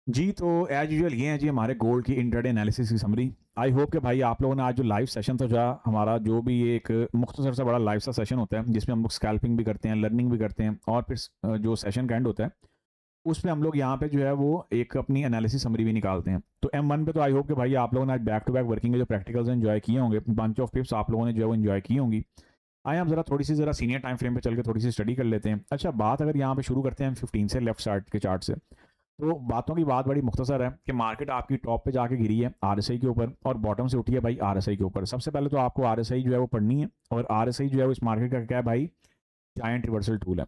जी, तो as usual ये है जी हमारे गोल्ड की इंट्राडे एनालिसिस की समरी। आई होप कि भाई आप लोगों ने आज जो लाइव सेशन था जो हमारा जो भी ये एक मुख्तसर सा बड़ा लाइव सा सेशन होता है, जिसमें हम लोग स्कैल्पिंग भी करते हैं, लर्निंग भी करते हैं और फिर जो सेशन का एंड होता है, उसमें हम लोग यहाँ पे जो है वो एक अपनी एनालिसिस समरी भी निकालते हैं। तो M1 पे तो आई होप कि भाई आप लोगों ने आज बैक टू बैक वर्किंग के जो प्रैक्टिकल्स एन्जॉय किए होंगे, बंच ऑफ टिप्स आप लोगों ने जो है वो एन्जॉय की होंगी। आइए हम ज़रा सीनियर टाइम फ्रेम पे चल के थोड़ी-सी स्टडी कर लेते हैं। अच्छा, बात अगर यहाँ पे शुरू करते हैं M15 से, लेफ्ट साइड के चार्ट से। तो बातों की बात बड़ी मुख्तसर है कि मार्केट आपकी टॉप पे जाके गिरी है आरएसआई के ऊपर और बॉटम से उठी है भाई आरएसआई के ऊपर। सबसे पहले तो आपको आरएसआई जो है वो पढ़नी है, और आरएसआई जो है वो इस मार्केट का क्या है भाई, जायंट रिवर्सल टूल है।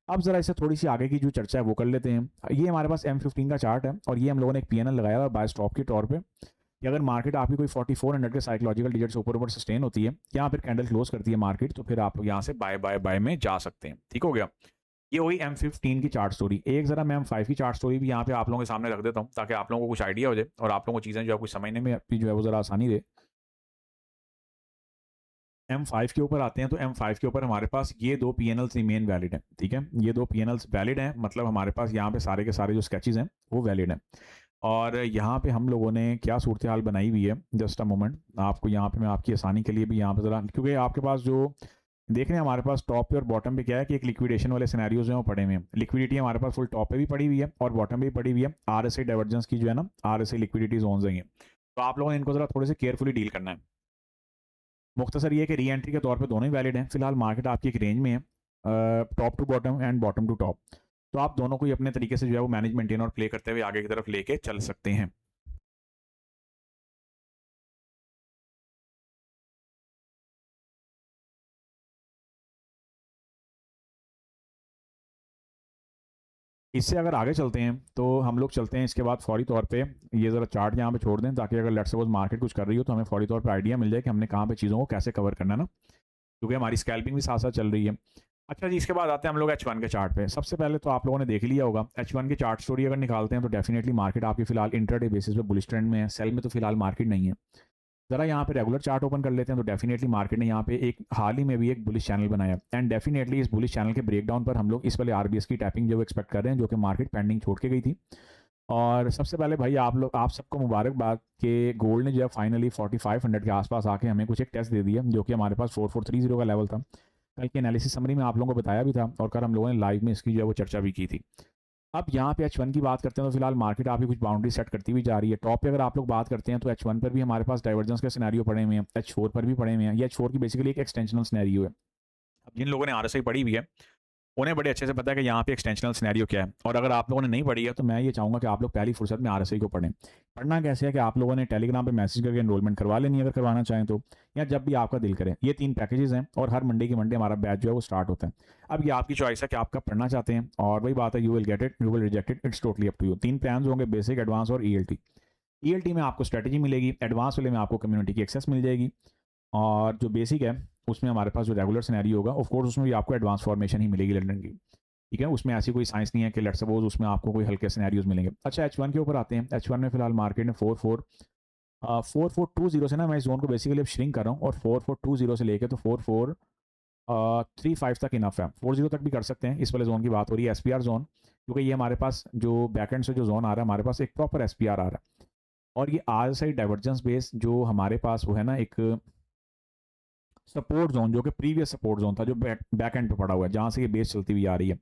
अब जरा इससे थोड़ी सी आगे की जो चर्चा है वो कर लेते हैं। ये हमारे पास M15 का चार्ट है और ये हम लोगों ने एक पीएनएल लगाया हुआ है बाय स्टॉप के तौर पे कि अगर मार्केट आपकी कोई 4400 के साइकोलॉजिकल डिजिट से ऊपर ऊपर सस्टेन होती है या फिर कैंडल क्लोज करती है मार्केट, तो फिर आप यहाँ से बाय बाय बाय में जा सकते हैं। ठीक हो गया। ये हुई M15 की चार्ट स्टोरी। एक ज़रा मैं M5 की चार्ट स्टोरी भी यहाँ पे आप लोगों के सामने रख देता हूँ ताकि आप लोगों को कुछ आइडिया हो जाए और आप लोगों को चीज़ें जो है कुछ समझने में भी जो है वो ज़रा आसानी दे। M5 के ऊपर आते हैं तो M5 के ऊपर हमारे पास ये दो पीएनएल्स रिमेन वैलिड हैं। ठीक है, ये दो पीएनएल्स वैलिड हैं, मतलब हमारे पास यहाँ पे सारे के सारे जो स्केचेस हैं वो वैलिड हैं। और यहाँ पे हम लोगों ने क्या सूरत हाल बनाई हुई है, जस्ट अ मोमेंट, आपको यहाँ पे मैं आपकी आसानी के लिए भी यहाँ पे ज़रा, क्योंकि आपके पास जो देख रहे हैं हमारे पास टॉप पे और बॉटम पे क्या है कि एक लिक्विडेशन वाले सिनेरियोज हैं वो पड़े हुए हैं। लिक्विडिटी हमारे पास फुल टॉप पे भी पड़ी हुई है और बॉटम पे भी पड़ी हुई है। आरएसआई डाइवर्जेंस की जो है ना, आरएसआई लिक्विडिटी जोन्स हैं ये। तो आप लोगों ने इनको जरा थोड़े से केयरफुली डील करना है। मुख्तसर ये कि री एंट्री के तौर पे दोनों ही वैलिड हैं। फिलहाल मार्केट आपकी एक रेंज में है, top to bottom and bottom to top. तो आप दोनों को ही अपने तरीके से जो है वो मैनेज मेंटेन और प्ले करते हुए आगे की तरफ लेके चल सकते हैं। इससे अगर आगे चलते हैं तो हम लोग चलते हैं इसके बाद फौरी तौर पे, ये ज़रा चार्ट यहाँ पे छोड़ दें ताकि अगर लेट्स सपोज मार्केट कुछ कर रही हो तो हमें फौरी तौर पे आइडिया मिल जाए कि हमने कहाँ पे चीज़ों को कैसे कवर करना है ना, क्योंकि हमारी स्कैल्पिंग भी साथ साथ चल रही है। अच्छा जी, इसके बाद आते हैं हम लोग H1 के चार्ट पे। सबसे पहले तो आप लोगों ने देख लिया होगा H1 की चार्ट स्टोरी अगर निकालते हैं तो डेफिनेटली मार्केट आपकी फिलहाल इंटरडे बेसिस पे बुलिश ट्रेंड में है। सेल में तो फिलहाल मार्केट नहीं है। ज़रा यहाँ पे रेगुलर चार्ट ओपन कर लेते हैं तो डेफिनेटली मार्केट ने यहाँ पे एक हाल ही में भी एक बुलिश चैनल बनाया एंड डेफिनेटली इस बुलिश चैनल के ब्रेकडाउन पर हम लोग इस वाले आरबीएस की टैपिंग जो एक्सपेक्ट कर रहे हैं, जो कि मार्केट पेंडिंग छोड़ के गई थी। और सबसे पहले भाई आप सबको मुबारकबाद कि गोल्ड ने जो है फाइनली 4500 के आसपास आके हमें कुछ एक टेस्ट दे दिया, जो कि हमारे पास 4430 का लेवल था। कल की एनालिसिस समरी में आप लोगों को बताया भी था और कल हम लोगों ने लाइव में इसकी जो है वो चर्चा भी की थी। अब यहाँ पे H1 की बात करते हैं तो फिलहाल मार्केट आपकी कुछ बाउंड्री सेट करती हुई जा रही है। टॉप पे अगर आप लोग बात करते हैं तो H1 पर भी हमारे पास डाइवर्जेंस के सिनेरियो पड़े हुए हैं, H4 पर भी पड़े हुए हैं। ये H4 की बेसिकली एक एक्सटेंशनल सिनेरियो है। अब जिन लोगों ने आरएसआई पढ़ी हुई है उन्हें बड़े अच्छे से पता है कि यहाँ पे एक्सटेंशनल सिनेरियो क्या है, और अगर आप लोगों ने नहीं पढ़ी है तो मैं ये चाहूँगा कि आप लोग पहली फुर्सत में आरएसआई को पढ़ें। पढ़ना कैसे है कि आप लोगों ने टेलीग्राम पे मैसेज करके एनरोलमेंट करवा लेनी है अगर करवाना चाहें तो, या जब भी आपका दिल करे। ये 3 पैकेजेस हैं और हर मंडे की मंडे हमारा बैच जो है वो स्टार्ट होता है। अब ये आपकी चॉइस है कि आप कब पढ़ना चाहते हैं, और वही बात है, you will get it, you will reject it, it's totally up to you. 3 plans होंगे, बेसिक, एडवांस और ईएलटी। ईएलटी में आपको स्ट्रेटेजी मिलेगी, एडवांस वाले में आपको कम्युनिटी की एक्सेस मिल जाएगी, और जो बेसिक है उसमें हमारे पास जो रेगुलर सिनेरियो होगा ऑफ कोर्स उसमें भी आपको एडवांस फॉर्मेशन ही मिलेगी लंदन की। ठीक है, उसमें ऐसी कोई साइंस नहीं है कि लेट्स सपोज उसमें आपको कोई हल्के सिनेरियोज मिलेंगे। अच्छा, H1 के ऊपर आते हैं। H1 में फिलहाल मार्केट ने 4420 से ना, मैं इस जोन को बेसिकली अब श्रिंक कर रहा हूँ, और 4420 से लेके तो 4435 तक इनफ है। 40 तक भी कर सकते हैं। इस वाले जोन की बात हो रही है एसपीआर जोन, क्योंकि ये हमारे पास जो बैकएंड से जो जोन आ रहा है हमारे पास एक प्रॉपर एसपीआर आ रहा है, और ये आरएसआई डाइवर्जेंस बेस जो हमारे पास वो है ना एक सपोर्ट जोन, जो कि प्रीवियस सपोर्ट जोन था जो बैक एंड पे पड़ा हुआ है, जहाँ से ये बेस चलती हुई आ रही है।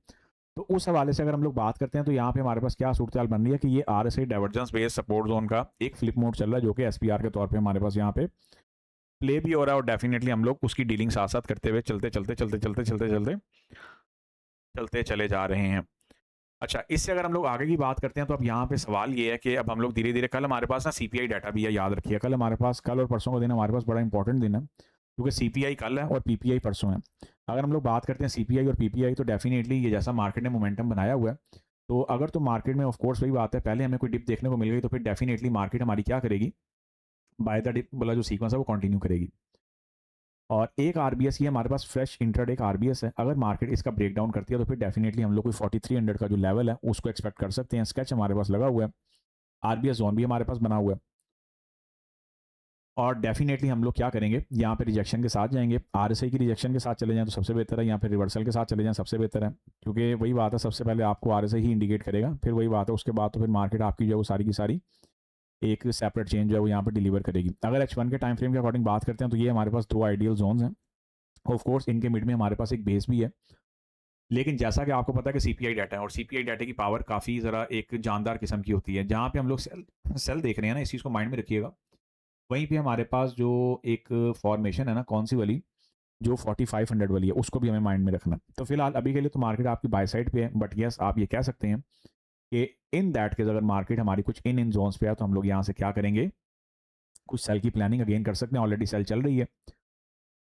तो उस हवाले से अगर हम लोग बात करते हैं तो यहाँ पे हमारे पास क्या सूरत बन रही है कि ये RSI divergence base support zone का एक फ्लिप मोड चल रहा है, जो कि एसपीआर के तौर पे हमारे पास यहाँ पे प्ले भी हो रहा है, और डेफिनेटली हम लोग उसकी डीलिंग साथ साथ करते हुए चलते चले जा रहे हैं। अच्छा, इससे अगर हम लोग आगे की बात करते हैं तो अब यहाँ पे सवाल ये है कि अब हम लोग धीरे धीरे, कल हमारे पास ना सीपीआई डाटा भी है, याद रखिए। कल हमारे पास, कल और परसों का दिन हमारे पास बड़ा इंपॉर्टेंट दिन है, क्योंकि सीपीआई कल है और पीपीआई परसों है। अगर हम लोग बात करते हैं सीपीआई और पीपीआई, तो डेफिनेटली ये जैसा मार्केट ने मोमेंटम बनाया हुआ है, तो अगर तो मार्केट में ऑफ कोर्स वही बात है, पहले हमें कोई डिप देखने को मिल गई तो फिर डेफिनेटली मार्केट हमारी क्या करेगी, बाय द डिप वाला जो सीक्वेंस है वो कंटिन्यू करेगी। और एक आरबीएस ये हमारे पास फ्रेश इंट्राडे एक आरबीएस है, अगर मार्केट इसका ब्रेकडाउन करती है तो फिर डेफिनेटली हम लोग कोई 4300 का जो लेवल है उसको एक्सपेक्ट कर सकते हैं। स्केच हमारे पास लगा हुआ है, आरबीएस जोन भी हमारे पास बना हुआ है। और डेफिनेटली हम लोग क्या करेंगे, यहाँ पे रिजेक्शन के साथ जाएंगे। आरएसआई की रिजेक्शन के साथ चले जाएं तो सबसे बेहतर है, यहाँ पे रिवर्सल के साथ चले जाएं सबसे बेहतर है, क्योंकि वही बात है, सबसे पहले आपको आरएसआई ही इंडिकेट करेगा, फिर वही बात है, उसके बाद तो फिर मार्केट आपकी जो है वो सारी की सारी एक सेपरेट चेंज जो है वो यहाँ पर डिलीवर करेगी। अगर H1 के टाइम फ्रेम के अकॉर्डिंग बात करते हैं तो ये हमारे पास दो आइडियल जोन्स हैं। ऑफ कोर्स इनके मिड में हमारे पास एक बेस भी है, लेकिन जैसा कि आपको पता है कि सीपीआई डाटा है, और सीपीआई डाटा की पावर काफ़ी ज़रा एक जानदार किस्म की होती है। जहाँ पे हम लोग सेल सेल देख रहे हैं ना, इस चीज़ को माइंड में रखिएगा। वहीं पे हमारे पास जो एक फॉर्मेशन है ना, कौन सी वाली, जो 4500 वाली है, उसको भी हमें माइंड में रखना है। तो फिलहाल अभी के लिए तो मार्केट आपकी बाय साइड पे है, बट यस आप ये कह सकते हैं कि इन दैट केस अगर मार्केट हमारी कुछ इन जोन्स पे है तो हम लोग यहाँ से क्या करेंगे, कुछ सेल की प्लानिंग अगेन कर सकते हैं। ऑलरेडी सेल चल रही है,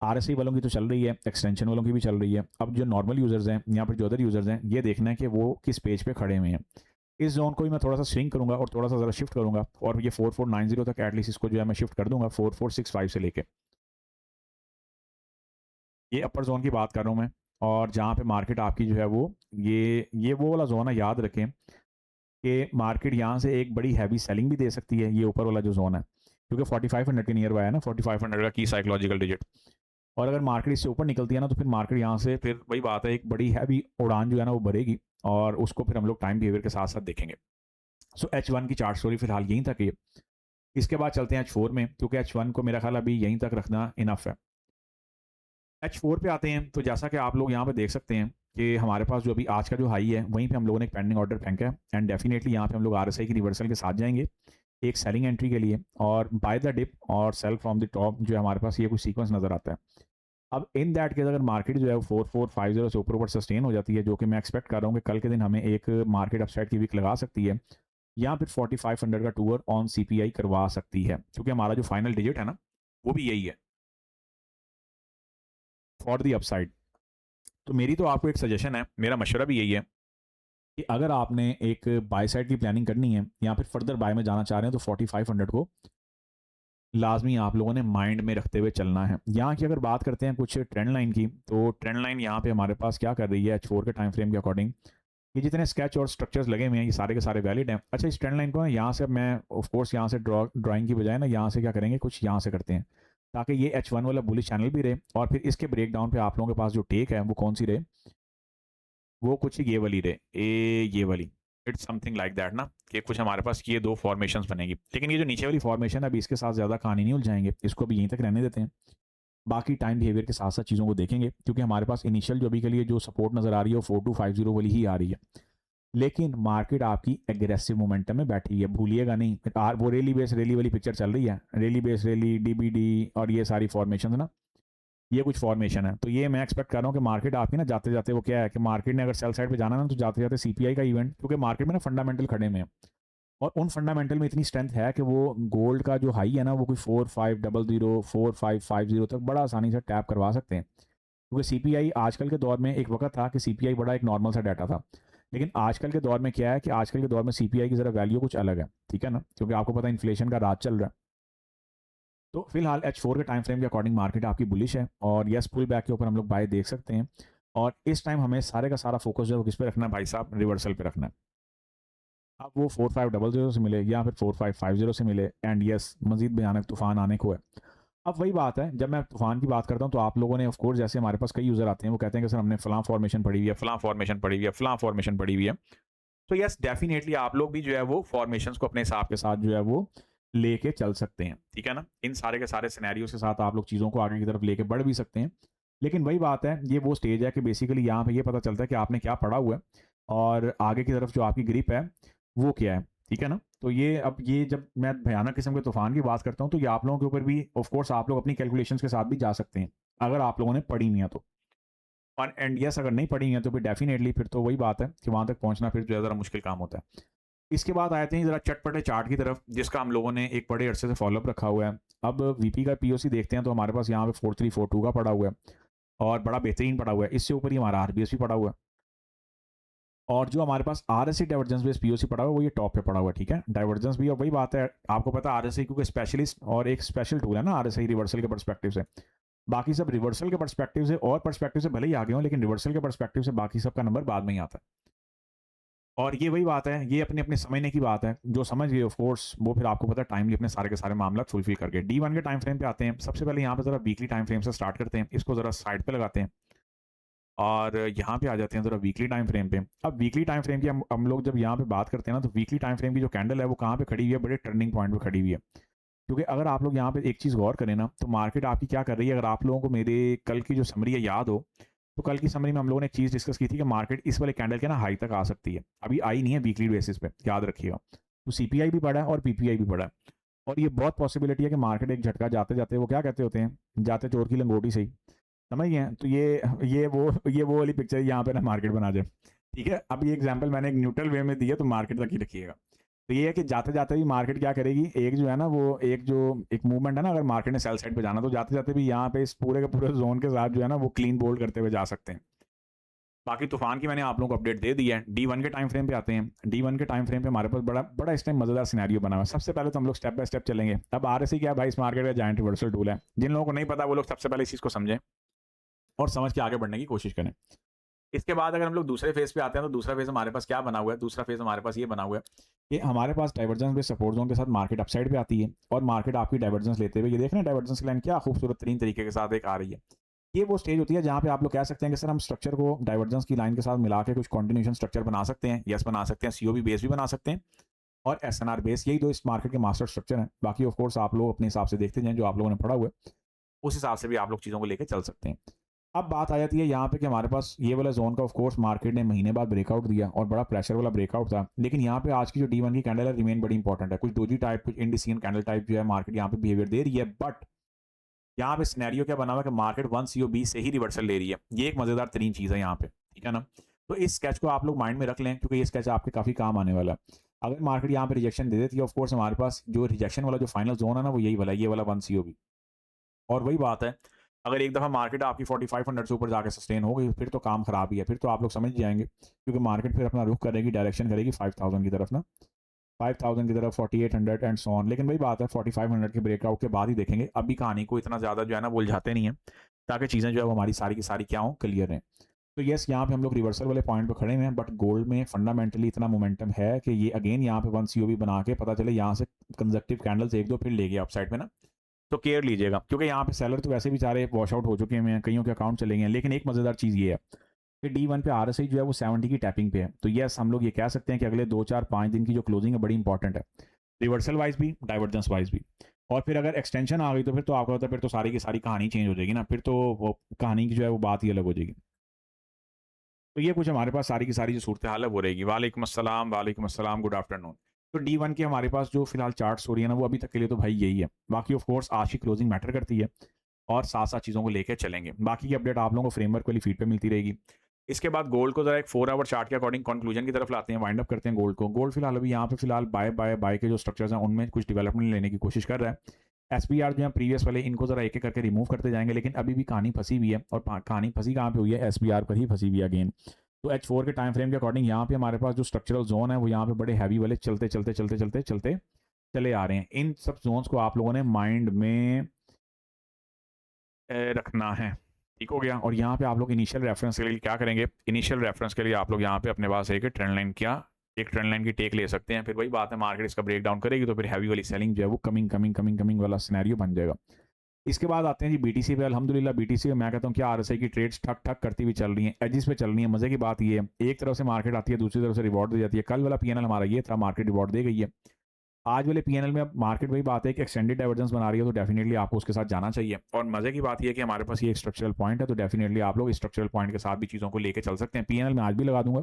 आरएसआई वालों की तो चल रही है, एक्सटेंशन वालों की भी चल रही है। अब जो नॉर्मल यूजर्स हैं, यहाँ पर जो अदर यूजर्स हैं, ये देखना है कि वो किस पेज पे खड़े हुए हैं। इस जोन को भी मैं थोड़ा सा स्विंग करूंगा और थोड़ा सा ज़रा शिफ्ट करूंगा, और ये 4490 तक एटलीस्ट इसको जो है मैं शिफ्ट कर दूंगा, 4465 से लेके। ये अपर जोन की बात कर रहा हूँ मैं, और जहाँ पे मार्केट आपकी जो है वो ये वो वाला जोन है, याद रखें कि मार्केट यहाँ से एक बड़ी हैवी सेलिंग भी दे सकती है, ये ऊपर वाला जो जोन है, क्योंकि 4500 के नियर बाय है ना, 4500 का की साइकोलॉजिकल डिजिट। और अगर मार्केट इससे ऊपर निकलती है ना, तो फिर मार्केट यहाँ से फिर वही बात है, एक बड़ी हैवी उड़ान जो है ना वो भरेगी, और उसको फिर हम लोग टाइम बिहेवियर के साथ साथ देखेंगे। सो H1 की चार्ट स्टोरी फिलहाल यहीं तक है। इसके बाद चलते हैं H4 में, क्योंकि H1 को मेरा ख्याल अभी यहीं तक रखना इनफ है। H4 पे आते हैं, तो जैसा कि आप लोग यहाँ पे देख सकते हैं कि हमारे पास जो अभी आज का जो हाई है, वहीं पे हम लोगों ने एक पेंडिंग ऑर्डर फेंका है, एंड डेफिनेटली यहाँ पे हम लोग आरएसआई की रिवर्सल के साथ जाएंगे एक सेलिंग एंट्री के लिए, और बाय द डिप और सेल फ्रॉम द टॉप जो है हमारे पास ये कुछ सीक्वेंस नजर आता है। अब इन दैट केस अगर मार्केट जो है 4450 से ऊपर सस्टेन हो जाती है, जो कि मैं एक्सपेक्ट कर रहा हूँ कि कल के दिन हमें एक मार्केट अपसाइड की वीक लगा सकती है, या फिर 4500 का टूर ऑन सीपीआई करवा सकती है, क्योंकि हमारा जो फाइनल डिजिट है ना वो भी यही है फॉर दी अपसाइड। तो मेरी तो आपको एक सजेशन है, मेरा मशवरा भी यही है कि अगर आपने एक बाय साइड की प्लानिंग करनी है या फिर फर्दर बाय में जाना चाह रहे हैं, तो 4500 को लाजमी आप लोगों ने माइंड में रखते हुए चलना है। यहाँ की अगर बात करते हैं कुछ ट्रेंड लाइन की, तो ट्रेंड लाइन यहाँ पे हमारे पास क्या कर रही है, H4 के टाइम फ्रेम के अकॉर्डिंग ये जितने स्केच और स्ट्रक्चर्स लगे हुए हैं ये सारे के सारे वैलिड हैं। अच्छा, इस ट्रेंड लाइन को ना यहाँ से मैं ऑफ कोर्स यहाँ से ड्राइंग की बजाय ना यहाँ से क्या करेंगे, कुछ यहाँ से करते हैं, ताकि ये H1 वाला बुलिश चैनल भी रहे, और फिर इसके ब्रेक डाउन पे आप लोगों के पास जो टेक है वो कौन सी रहे, वो कुछ ये वाली रहे, ये वाली। इट्स समथिंग लाइक दैट ना, कि कुछ हमारे पास ये दो फॉर्मेशंस बनेगी। लेकिन ये जो नीचे वाली फॉर्मेशन है, अभी इसके साथ ज़्यादा कहानी नहीं उलझाएंगे, इसको भी यहीं तक रहने देते हैं। बाकी टाइम बिहेवियर के साथ साथ चीज़ों को देखेंगे, क्योंकि हमारे पास इनिशियल जो अभी के लिए जो सपोर्ट नज़र आ रही है वो 4250 वाली ही आ रही है। लेकिन मार्केट आपकी एग्रेसिव मोमेंटम में बैठी है, भूलिएगा नहीं। वो रेली बेस रेली वाली पिक्चर चल रही है, रेली बेस रेली डीबीडी और ये सारी फॉर्मेशन ना, ये कुछ फॉर्मेशन है। तो ये मैं एक्सपेक्ट कर रहा हूँ कि मार्केट आपकी ना जाते जाते वो क्या है कि मार्केट ने अगर सेल साइड पे जाना ना, तो जाते जाते सीपीआई का इवेंट, क्योंकि मार्केट में ना फंडामेंटल खड़े में है, और उन फंडामेंटल में इतनी स्ट्रेंथ है कि वो गोल्ड का जो हाई है ना वो कोई 4500 4550 तक बड़ा आसानी से टैप करवा सकते हैं। क्योंकि सीपीआई आजकल के दौर में, एक वक्त था कि सीपीआई बड़ा एक नॉर्मल सा डाटा था, लेकिन आजकल के दौर में क्या है कि आजकल के दौर में सीपीआई की ज़रा वैल्यू कुछ अलग है, ठीक है ना, क्योंकि आपको पता है इन्फ्लेशन का राज चल रहा है। तो फिलहाल H4 के टाइम फ्रेम के अकॉर्डिंग मार्केट आपकी बुलिश है, और यस पुल बैक के ऊपर हम लोग बाय देख सकते हैं। और इस टाइम हमें सारे का सारा फोकस जो है वो किस पे रखना है भाई साहब, रिवर्सल पे रखना है। अब वो 4500 से मिले या फिर 4550 से मिले, एंड यस मजीद भयानक तूफान आने को है। अब वही बात है, जब मैं तूफान की बात करता हूँ तो आप लोगों ने ऑफ कोर्स, जैसे हमारे पास कई यूज़र आते हैं वो कहते हैं कि सर हमने फलां फॉर्मेशन पड़ी हुई है, फलां फॉर्मेशन पड़ी हुई है, फलां फॉर्मेशन पड़ी हुई है। तो यस डेफिनेटली आप लोग भी जो है वो फॉर्मेशंस को अपने हिसाब के साथ जो है वो लेके चल सकते हैं, ठीक है ना। इन सारे के सारे सिनेरियोज के साथ आप लोग चीज़ों को आगे की तरफ लेके बढ़ भी सकते हैं। लेकिन वही बात है, ये वो स्टेज है कि बेसिकली यहाँ पे ये पता चलता है कि आपने क्या पढ़ा हुआ है, और आगे की तरफ जो आपकी ग्रिप है वो क्या है, ठीक है ना। तो ये अब ये जब मैं भयानक किस्म के तूफान की बात करता हूँ, तो ये आप लोगों के ऊपर भी ऑफ कोर्स आप लोग अपनी कैलकुलेशंस के साथ भी जा सकते हैं, अगर आप लोगों ने पढ़ी नहीं है तो। और एंड यस अगर नहीं पढ़ी है तो फिर डेफिनेटली फिर तो वही बात है कि वहाँ तक पहुँचना फिर जो है ज़रा मुश्किल काम होता है। इसके बाद आते हैं ज़रा चटपटे चार्ट की तरफ, जिसका हम लोगों ने एक बड़े अरसे से फॉलोअप रखा हुआ है। अब वीपी का पीओसी देखते हैं तो हमारे पास यहाँ पे 4342 का पड़ा हुआ है, और बड़ा बेहतरीन पड़ा हुआ है। इससे ऊपर ही हमारा आरबीएस भी पड़ा हुआ है, और जो हमारे पास आरएससी डाइवर्जेंस बेस पीओसी पड़ा हुआ है वो ये टॉप पे पड़ा हुआ है, ठीक है। डाइवर्जेंस भी, और वही बात है, आपको पता है आरएससी क्योंकि स्पेशलिस्ट और एक स्पेशल टूल है ना आरएससी रिवर्सल के परस्पेक्टिव से। बाकी सब रिवर्सल के परस्पेक्टिव से और परस्पेक्टिव से भले ही आगे हों, लेकिन रिवर्सल के परस्पेक्टिव से बाकी सबका नंबर बाद में ही आता है। और ये वही बात है, ये अपने-अपने समझने की बात है। जो समझ गए ऑफ कोर्स वो फिर आपको पता है टाइमली अपने सारे के सारे मामला फुलफिल कर गए। D1 के टाइम फ्रेम पे आते हैं। सबसे पहले यहाँ पे ज़रा वीकली टाइम फ्रेम से स्टार्ट करते हैं। इसको ज़रा साइड पे लगाते हैं और यहाँ पे आ जाते हैं ज़रा वीकली टाइम फ्रेम पे। अब वीकली टाइम फ्रेम की हम लोग जब यहाँ पे बात करते हैं ना, तो वीकली टाइम फ्रेम की जो कैंडल है वो कहाँ पे खड़ी हुई है? बड़े टर्निंग पॉइंट पे खड़ी हुई है। क्योंकि अगर आप लोग यहाँ पे एक चीज़ गौर करें ना, तो मार्केट आपकी क्या कर रही है? अगर आप लोगों को मेरे कल की जो समरी है याद हो, तो कल की समरी में हम लोगों ने एक चीज़ डिस्कस की थी कि मार्केट इस वाले कैंडल के ना हाई तक आ सकती है। अभी आई नहीं है वीकली बेसिस पे, याद रखिएगा। तो सीपीआई भी पड़ा है और पीपीआई भी पड़ा है। और ये बहुत पॉसिबिलिटी है कि मार्केट एक झटका जाते-जाते वो क्या कहते होते हैं, जाते चोर की लंगोटी सही। समझ गए हैं? तो ये वो वाली पिक्चर यहाँ पे ना मार्केट बना जाए। ठीक है? अब ये एग्ज़ाम्पल मैंने एक न्यूट्रल वे में दी है, तो मार्केट तक ही रखिएगा। तो ये है कि जाते-जाते भी मार्केट क्या करेगी, एक जो है ना वो एक मूवमेंट है ना, अगर मार्केट ने सेल साइड पे जाना तो जाते-जाते भी यहाँ पे इस पूरे के पूरे ज़ोन के साथ जो है ना वो क्लीन बोल्ड करते हुए जा सकते हैं। बाकी तूफ़ान की मैंने आप लोगों को अपडेट दे दी है। D1 के टाइम फ्रेम पे आते हैं। D1 के टाइम फ्रेम पे हमारे पास बड़ा बड़ा इस टाइम मज़ेदार सिनेरियो बना हुआ है। सबसे पहले तो हम लोग स्टेप बाय स्टेप चलेंगे। अब RSI क्या है भाई, इस मार्केट का जायंट रिवर्सल टूल है। जिन लोगों को नहीं पता वो लोग सबसे पहले इस चीज़ को समझें और समझ के आगे बढ़ने की कोशिश करें। इसके बाद अगर हम लोग दूसरे फेज़ पे आते हैं, तो दूसरा फेज़ हमारे पास क्या बना हुआ है? दूसरा फेज़ हमारे पास ये बना हुआ है कि हमारे पास डाइवर्जेंस बेस्ड सपोर्ट ज़ोन के साथ मार्केट अपसाइड पे आती है और मार्केट आपकी डाइवर्जेंस लेते हुए, ये देख रहे हैं डाइवर्जेंस की लाइन क्या खूबसूरत तरीन तरीके के साथ एक आ रही है। ये वो स्टेज होती है जहाँ पे आप लोग कह सकते हैं कि सर हम स्ट्रक्चर को डाइवर्जेंस की लाइन के साथ मिला के कुछ कॉन्टिन्यूशन स्ट्रक्चर बना सकते हैं। यस बना सकते हैं, सीओबी बेस भी बना सकते हैं और एसएनआर बेस, यही दो इस मार्केट के मास्टर स्ट्रक्चर हैं। बाकी ऑफ कोर्स आप लोग अपने हिसाब से देखते जाएँ, जो आप लोगों ने पढ़ा हुआ है, उस हिसाब से भी आप लोग चीज़ों को लेके चल सकते हैं। अब बात आ जाती है यहाँ पे कि हमारे पास ये वाला ज़ोन का ऑफ कोर्स मार्केट ने महीने बाद ब्रेकआउट दिया और बड़ा प्रेशर वाला ब्रेकआउट था। लेकिन यहाँ पे आज की जो D1 की कैंडल है रिमेन बड़ी इंपॉर्टेंट है। कुछ डोजी टाइप, कुछ इंडिसियन कैंडल टाइप जो है मार्केट यहाँ पे बिहेवियर दे रही है, बट यहाँ पे सिनेरियो क्या बना हुआ है कि मार्केट 1 सीओबी से ही रिवर्सल ले रही है। ये एक मज़ेदार तरीन चीज़ है यहाँ पे, ठीक है ना? तो इस स्केच को आप लोग माइंड में रख लें, क्योंकि ये स्केच आपके काफ़ी काम आने वाला है। अगर मार्केट यहाँ पे रिजेक्शन दे देती है, ऑफ कोर्स हमारे पास जो रिजेक्शन वाला जो फाइनल ज़ोन है ना, वो यही वाला है, ये वाला 1 सीओबी। और वही बात है, अगर एक दफ़ा मार्केट आपकी 4500 से ऊपर जाके सस्टेन हो गई, फिर तो काम खराब ही है। फिर तो आप लोग समझ जाएँगे, क्योंकि मार्केट फिर अपना रुख करेगी, डायरेक्शन करेगी 5000 की तरफ ना। 5000 की तरफ, 4800 एंड सो ऑन। लेकिन वही बात है, 4500 के ब्रेकआउट के बाद ही देखेंगे। अभी कहानी को इतना ज़्यादा जो है ना वो उलझाते नहीं हैं, ताकि चीज़ें जो है वो हमारी सारी की सारी क्या हों, क्लियर रहें। तो येस, यहाँ पे हम लोग रिवर्सल वाले पॉइंट पे खड़े हुए हैं, बट गोल्ड में फंडामेंटली इतना मोमेंटम है कि ये अगेन यहाँ पे 1 सीओबी बना के पता चले यहाँ से कंजक्टिव कैंडल्स 1-2 फिर ले गए अपसाइड में ना, तो केयर लीजिएगा, क्योंकि यहाँ पे सेलर तो वैसे भी सारे वॉश आउट हो चुके हैं, कईयों के अकाउंट चले गए हैं। लेकिन एक मज़ेदार चीज़ ये है कि D1 पे RSI जो है वो 70 की टैपिंग पे है। तो येस, हम लोग ये कह सकते हैं कि अगले 2, 4, 5 दिन की जो क्लोजिंग है बड़ी इंपॉर्टेंट है, रिवर्सल वाइज भी, डाइवर्जेंस वाइज भी। और फिर अगर एक्सटेंशन आ गई तो फिर तो आपको पता है, फिर तो सारी की सारी कहानी चेंज हो जाएगी ना, फिर तो वो कहानी की जो है वो बात ही अलग हो जाएगी। तो ये कुछ हमारे पास सारी की सारी जो सूरत हाल है वो रहेगी। वालेकुम अस्सलाम, गुड आफ्टरनून। तो D1 की हमारे पास जो फिलहाल चार्ट्स हो रही है ना, वो अभी तक के लिए तो भाई यही है। बाकी ऑफ कोर्स आज की क्लोजिंग मैटर करती है और साथ-साथ चीज़ों को लेके चलेंगे। बाकी की अपडेट आप लोगों को फ्रेमवर्क वाली फीड पे मिलती रहेगी। इसके बाद गोल्ड को ज़रा एक 4 आवर चार्ट के अकॉर्डिंग कंक्लूजन की तरफ लाते हैं, वाइंड अप करते हैं गोल्ड को। गोल्ड फिलहाल अभी यहाँ पे फिलहाल बाय के जो स्ट्रक्चर्स हैं उनमें कुछ डेवलपमेंट लेने की कोशिश कर रहा है। एसपीआर जो है प्रीवियस वाले, इनको ज़रा एक-एक करके रिमूव करते जाएँगे, लेकिन अभी भी कहानी फँसी हुई है और कहानी फँसी कहाँ पे हुई है? एसपीआर पर ही फँसी हुई है अगेन। तो H4 के टाइम फ्रेम के अकॉर्डिंग यहाँ पे हमारे पास जो स्ट्रक्चरल जोन है वो यहाँ पे बड़े हैवी वाले चलते चले आ रहे हैं। इन सब जोन्स को आप लोगों ने माइंड में रखना है, ठीक हो गया? और यहाँ पे आप लोग इनिशियल रेफरेंस के लिए क्या करेंगे? इनिशियल रेफरेंस के लिए आप लोग यहाँ पे अपने पास एक ट्रेंड लाइन की टेक ले सकते हैं। फिर वही बात है, मार्केट इसका ब्रेक डाउन करेगी तो फिर हैवी वाली सेलिंग जो है वो कमिंग वाला सिनेरियो बन जाएगा। इसके बाद आते हैं जी बीटीसी पे। अल्हम्दुलिल्लाह बीटीसी में मैं कहता हूँ कि आरएसआई की ट्रेड्स ठक ठक करती हुई चल रही हैं, एजिस पे चल रही हैं। मजे की बात ये है, एक तरफ से मार्केट आती है, दूसरी तरफ से रिवॉर्ड दी जाती है। कल वाला पीएनएल हमारा ये था, मार्केट रिवॉर्ड दे गई है। आज वाले पीएनएल में अब मार्केट वही बात है कि एक्सटेंडेड डाइवर्जेंस बना रही है, तो डेफिनेटली आपको उसके साथ जाना चाहिए। और मजे की बात ये है कि हमारे पास ये एक स्ट्रक्चरल पॉइंट है, तो डेफिनेटली आप लोग स्ट्रक्चरल पॉइंट के साथ भी चीज़ों को लेकर चल सकते हैं। पीएनएल में आज भी लगा दूंगा,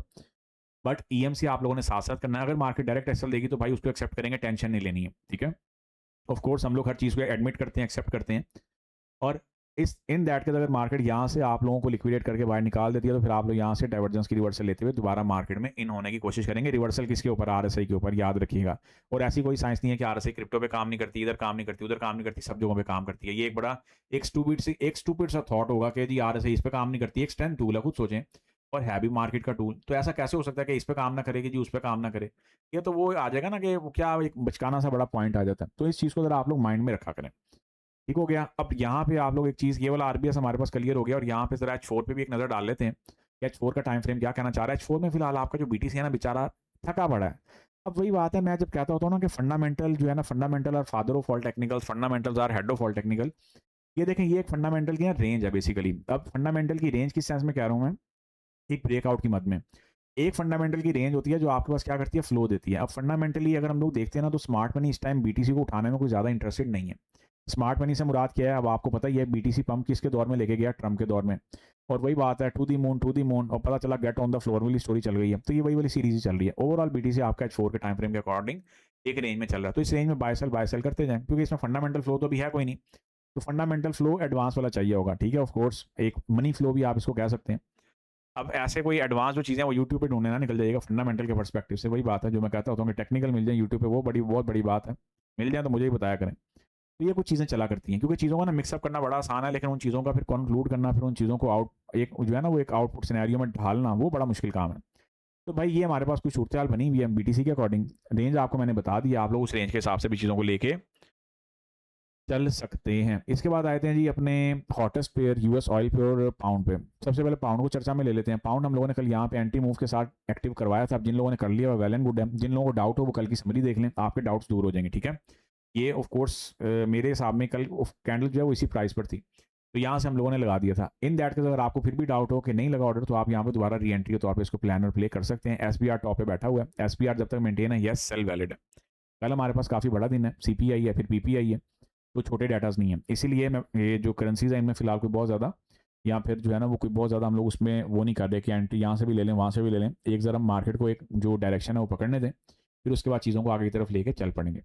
बट ईएमसी आप लोगों ने साथ साथ करना है। अगर मार्केट डायरेक्ट एसएल देगी तो भाई उसको एक्सेप्ट करेंगे, टेंशन नहीं लेनी है, ठीक है? ऑफ कोर्स हम लोग हर चीज़ को एडमिट करते हैं, एक्सेप्ट करते हैं। और इस इन दैट केस अगर मार्केट यहाँ से आप लोगों को लिक्विडेट करके बाहर निकाल देती है, तो फिर आप लोग यहाँ से डाइवर्जेंस की रिवर्सल लेते हुए दोबारा मार्केट में इन होने की कोशिश करेंगे। रिवर्सल किसके ऊपर? आरएसआई के ऊपर, याद रखिएगा। और ऐसी कोई साइंस नहीं है कि आरएसआई क्रिप्टो पे काम नहीं करती, इधर काम नहीं करती, उधर काम नहीं करती, सब जगहों पे काम करती है। ये एक बड़ा एक स्टूपिड सा थॉट होगा कि जी आरएसआई इस पे काम नहीं करती। एक स्ट्रेंथ टूल है, खुद सोचें, और है भी मार्केट का टूल। तो ऐसा कैसे हो सकता है कि इस पे काम ना करेगी जी उस पे काम ना करे? ये तो वो आ जाएगा ना कि वो क्या एक बचकाना सा बड़ा पॉइंट आ जाता है। तो इस चीज़ को अगर आप लोग माइंड में रखा करें, ठीक हो गया? अब यहाँ पे आप लोग एक चीज़, ये वाला आरबीएस हमारे पास क्लियर हो गया और यहाँ पे ज़रा H4 पे भी एक नज़र डाल लेते हैं। H4 का टाइम फ्रेम क्या कहना चाह रहा है? H4 में फिलहाल आपका जो BTC है ना बेचारा थका पड़ा है। अब वही बात है, मैं जब कहता होता हूँ ना कि फंडामेंटल जो है ना, फंडामेंटल और father of all technicals, fundamentals are head of all technical. ये देखें, ये एक फंडामेंटल की ना रेंज है बेसिकली। अब फंडामेंटल की रेंज किस सेंस में कह रहा हूँ मैं? एक ब्रेकआउट की मद में। एक फंडामेंटल की रेंज होती है जो आपके पास क्या करती है, फ्लो देती है। अब फंडामेंटली अगर हम लोग देखते हैं ना, तो स्मार्ट मनी इस टाइम बीटीसी को उठाने में कोई ज़्यादा इंटरेस्टेड नहीं है। स्मार्ट मनी से मुराद क्या है, अब आपको पता ही है, बीटीसी पंप किसके दौर में लेके गया, ट्रम्प के दौर में। और वही बात है, to the moon to the moon, और पता चला गेट ऑन द फ्लोर वाली स्टोरी चल गई है। तो ये वही वाली सीरीज ही चल रही है। ओवरऑल बीटीसी आपका H4 के टाइम फ्रेम के अकॉर्डिंग एक रेंज में चल रहा है। तो इस रेंज में बाय सेल करते जाएं, क्योंकि इसमें फंडामेंटल फ्लो तो भी है कोई नहीं। तो फंडामेंटल फ्लो एडवांस वाला चाहिए होगा, ठीक है, ऑफ कोर्स एक मनी फ्लो भी आप इसको कह सकते हैं। अब ऐसे कोई एडवांस जो चीज़ें वो यूट्यूब पे ढूंढने ना निकल जाइएगा, फंडामेंटल के पर्सपेक्टिव से। वही बात है जो मैं कहता होता हूँ कि टेक्निकल मिल जाए यूट्यूब पे, वो बड़ी बहुत बड़ी बात है। मिल जाए तो मुझे ही बताया करें। तो ये कुछ चीज़ें चला करती हैं, क्योंकि चीज़ों को ना मिक्सअप करना बड़ा आसान है, लेकिन उन चीज़ों का फिर कंक्लूड करना, फिर उन चीज़ों को एक जो है ना वो एक आउटपुट सिनेरियो में ढालना, वो बड़ा मुश्किल काम है। तो भाई ये हमारे पास कुछ सूरत हाल बनी हुई है बीटीसी के अकॉर्डिंग। रेंज आपको मैंने बता दिया, आप लोग उस रेंज के हिसाब से भी चीज़ों को लेके चल सकते हैं। इसके बाद आते हैं जी अपने हॉटेस्ट पेयर यूएस ऑयल पे और पाउंड पे। सबसे पहले पाउंड को चर्चा में ले लेते हैं। पाउंड हम लोगों ने कल यहाँ पे एंटी मूव के साथ एक्टिव करवाया था। अब जिन लोगों ने कर लिया वेल एंड गुड है, जिन लोगों को डाउट हो वो कल की समरी देख लें, आपके डाउट्स दूर हो जाएंगे, ठीक है। ये ऑफ कोर्स मेरे हिसाब में कल कैंडल जो है वो इसी प्राइस पर थी, तो यहाँ से हम लोगों ने लगा दिया था। इन दैट केस अगर आपको फिर भी डाउट हो कि नहीं लगा ऑर्डर, तो आप यहाँ पे दोबारा री एंट्री के तौर पर इसको प्लान और प्ले कर सकते हैं। SPR टॉप पे बैठा हुआ है, SPR जब तक मेंटेन है, यस सेल वैलिड है। कल हमारे पास काफ़ी बड़ा दिन है, CPI है, फिर PPI है, तो छोटे डाटाज नहीं है। इसीलिए मैं ये जो करेंसीज है इनमें फिलहाल कोई बहुत ज़्यादा, या फिर जो है ना वो कोई बहुत ज़्यादा हम लोग उसमें वो नहीं कर रहे कि एंट्री यहाँ से भी ले लें वहाँ से भी ले लें। एक ज़रा मार्केट को एक जो डायरेक्शन है वो पकड़ने दें, फिर उसके बाद चीज़ों को आगे की तरफ लेके चल पड़ेंगे।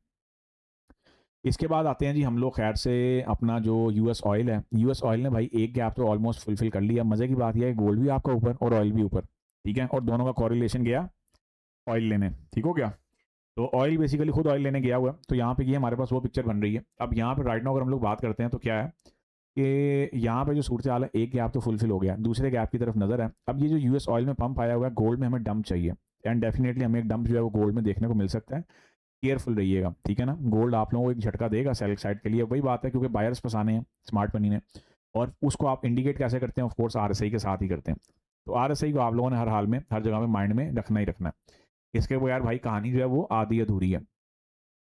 इसके बाद आते हैं जी हम लोग खैर से अपना जो यूएस ऑयल है। यूएस ऑयल ने भाई एक गैप तो ऑलमोस्ट फुलफिल कर लिया। मज़े की बात यह है गोल्ड भी आपका ऊपर और ऑयल भी ऊपर, ठीक है, और दोनों का कॉरिलेशन गया ऑयल लेने, ठीक हो गया। तो ऑयल बेसिकली खुद ऑयल लेने गया हुआ है। तो यहाँ पे ये हमारे पास वो पिक्चर बन रही है। अब यहाँ पे राइट नाउ अगर हम लोग बात करते हैं तो क्या है कि यहाँ पे जो सूरत हाल है, एक गैप तो फुलफिल हो गया, दूसरे गैप की तरफ नजर है। अब ये जो यूएस ऑयल में पंप आया हुआ है, गोल्ड में हमें डंप चाहिए, एंड डेफिनेटली हमें एक डंप जो है वो गोल्ड में देखने को मिल सकता है। केयरफुल रहिएगा, ठीक है ना। गोल्ड आप लोगों को एक झटका देगा सेल साइड के लिए। वही बात है, क्योंकि बायर्स फंसाने हैं स्मार्ट मनी ने, और उसको आप इंडिकेट कैसे करते हैं, ऑफकोर्स RSI के साथ ही करते हैं। तो RSI को आप लोगों ने हर हाल में हर जगह में माइंड में रखना ही रखना है। इसके वो यार भाई कहानी जो है वो आधी अधूरी है।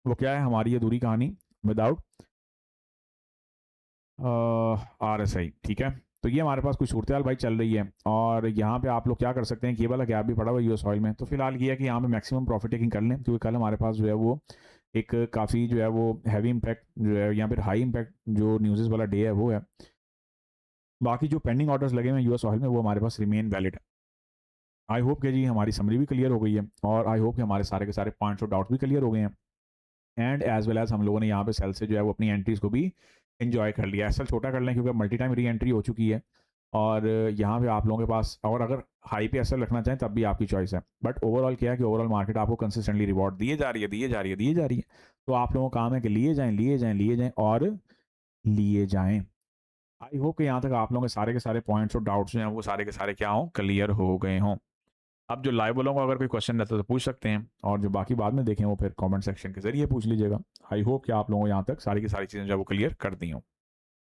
वो क्या है हमारी अधूरी कहानी? विदाउट RSI, ठीक है। तो ये हमारे पास कुछ सूरत हाल भाई चल रही है, और यहाँ पे आप लोग क्या कर सकते हैं कि ये वाला गैप भी पड़ा हुआ है यूएस ऑयल में। तो फिलहाल ये है कि यहाँ पे मैक्सिमम प्रॉफिट टेकिंग कर लें, क्योंकि कल हमारे पास जो है वो एक काफ़ी जो है वो हैवी इम्पैक्ट जो है, यहाँ पर हाई इम्पैक्ट जो न्यूज़ वाला डे है वो है। बाकी जो पेंडिंग ऑर्डर्स लगे हुए हैं यूएस ऑयल में, वो हमारे पास रिमेन वैलिड है। आई होप कि जी हमारी समरी भी क्लियर हो गई है, और आई होप कि हमारे सारे के सारे पॉइंट्स और डाउट्स भी क्लियर हो गए हैं। एंड एज वेल एज हम लोगों ने यहाँ पे सेल से जो है वो अपनी एंट्रीज को भी इन्जॉय कर लिया। एसएल छोटा कर लें, क्योंकि मल्टी टाइम री एंट्री हो चुकी है, और यहाँ पे आप लोगों के पास, और अगर हाई पे एसएल रखना चाहें तब भी आपकी चॉइस है। बट ओवरऑल क्या है कि ओवरऑल मार्केट आपको कंसिस्टेंटली रिवॉर्ड दिए जा रही है, दिए जा रही है, दिए जा रही है। तो आप लोगों का काम है कि लिए जाएं, लिए जाएं, लिए जाएं और लिए जाएं। आई होप कि यहाँ तक आप लोगों के सारे पॉइंट्स और डाउट्स जो हैं वो सारे के सारे क्या हों, क्लियर हो गए हों। अब जो लाइव वालों को अगर कोई क्वेश्चन रहता है तो पूछ सकते हैं, और जो बाकी बाद में देखें वो फिर कमेंट सेक्शन के जरिए पूछ लीजिएगा। आई होप कि आप लोगों को यहाँ तक सारी की सारी चीज़ें जो है वो क्लियर कर दी हों।